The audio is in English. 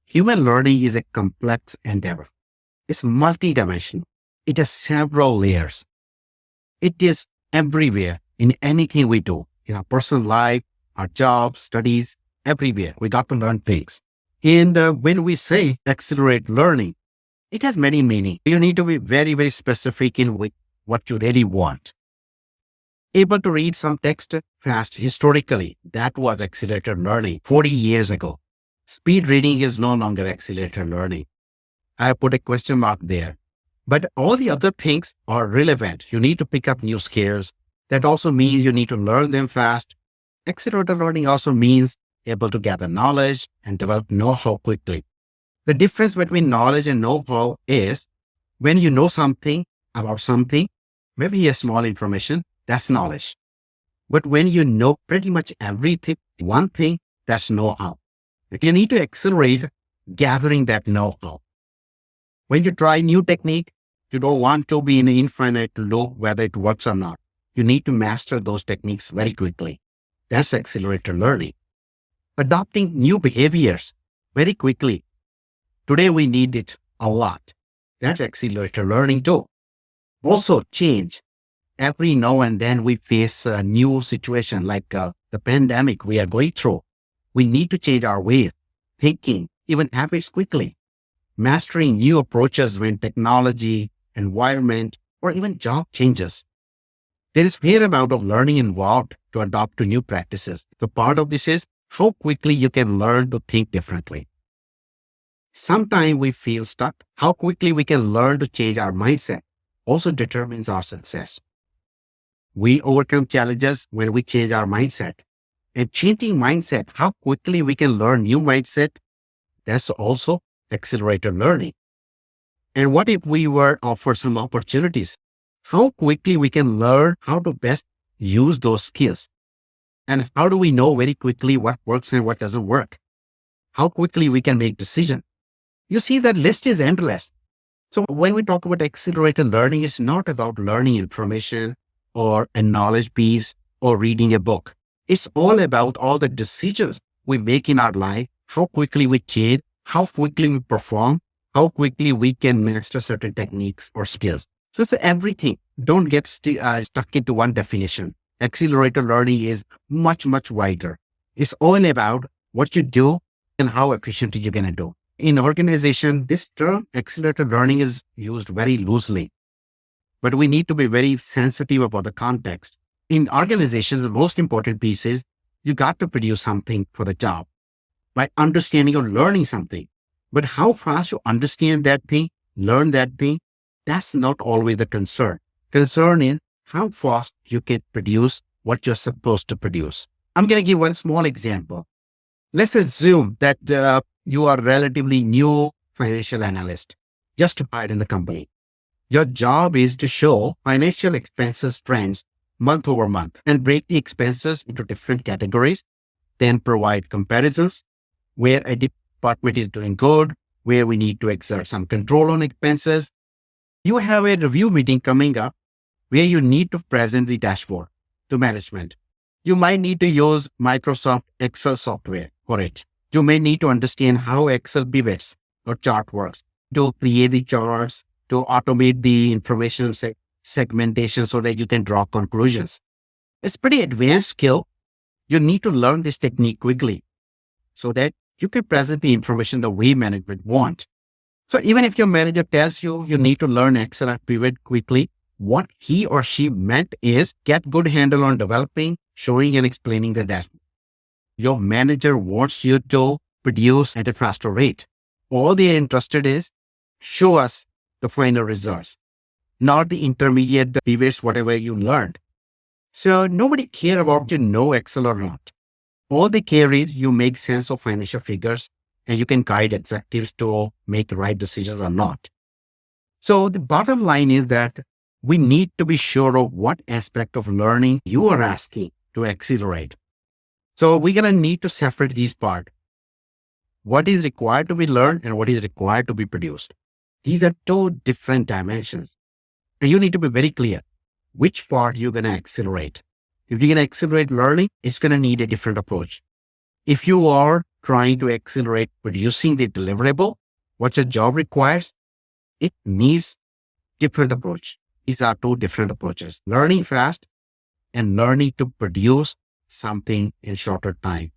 Human learning is a complex endeavor. It's multidimensional. It has several layers. It is everywhere in anything we do, in our personal life, our jobs, studies, everywhere. We got to learn things. And when we say accelerate learning, it has many meanings. You need to be very, very specific in what you really want. Able to read some text fast historically, that was accelerated learning 40 years ago. Speed reading is no longer accelerated learning. I put a question mark there. But all the other things are relevant. You need to pick up new skills. That also means you need to learn them fast. Accelerated learning also means able to gather knowledge and develop know-how quickly. The difference between knowledge and know-how is when you know something about something, maybe a small information, that's knowledge. But when you know pretty much everything, one thing, that's know-how. You need to accelerate gathering that know-how. When you try new technique, you don't want to be in the infinite loop whether it works or not. You need to master those techniques very quickly. That's accelerated learning. Adopting new behaviors very quickly. Today we need it a lot. That's accelerated learning too. Also change. Every now and then we face a new situation like the pandemic we are going through. We need to change our ways, thinking, even habits quickly. Mastering new approaches when technology, environment, or even job changes. There is fair amount of learning involved to adopt to new practices. The part of this is how quickly you can learn to think differently. Sometimes we feel stuck. How quickly we can learn to change our mindset also determines our success. We overcome challenges when we change our mindset. And changing mindset, how quickly we can learn new mindset, that's also accelerated learning. And what if we were offered some opportunities? How quickly we can learn how to best use those skills? And how do we know very quickly what works and what doesn't work? How quickly we can make decisions? You see, that list is endless. So when we talk about accelerated learning, it's not about learning information or a knowledge piece or reading a book. It's all about all the decisions we make in our life, how quickly we change, how quickly we perform, how quickly we can master certain techniques or skills. So it's everything. Don't get stuck into one definition. Accelerated learning is much, much wider. It's all about what you do and how efficient you're going to do. In organization, this term accelerated learning is used very loosely, but we need to be very sensitive about the context. In organizations, the most important piece is you got to produce something for the job by understanding or learning something. But how fast you understand that thing, learn that thing, that's not always the concern. Concern is how fast you can produce what you're supposed to produce. I'm going to give one small example. Let's assume that you are a relatively new financial analyst, just hired in the company. Your job is to show financial expenses trends month over month and break the expenses into different categories, then provide comparisons where a department is doing good, where we need to exert some control on expenses. You have a review meeting coming up where you need to present the dashboard to management. You might need to use Microsoft Excel software for it. You may need to understand how Excel pivots or chart works, to create the charts, to automate the information segmentation so that you can draw conclusions. It's pretty advanced skill. You need to learn this technique quickly so that you can present the information the way management wants. So even if your manager tells you you need to learn Excel and pivot quickly, what he or she meant is get good handle on developing, showing and explaining the dashboard. Your manager wants you to produce at a faster rate. All they are interested is show us the final results, not the intermediate pivots, whatever you learned. So nobody cares about you know Excel or not. All they care is you make sense of financial figures and you can guide executives to make the right decisions or not. So the bottom line is that we need to be sure of what aspect of learning you are asking to accelerate. So we're going to need to separate these parts. What is required to be learned and what is required to be produced. These are two different dimensions. And you need to be very clear which part you're going to accelerate. If you're going to accelerate learning, it's going to need a different approach. If you are trying to accelerate producing the deliverable, what your job requires, it needs different approach. These are two different approaches: learning fast and learning to produce something in shorter time.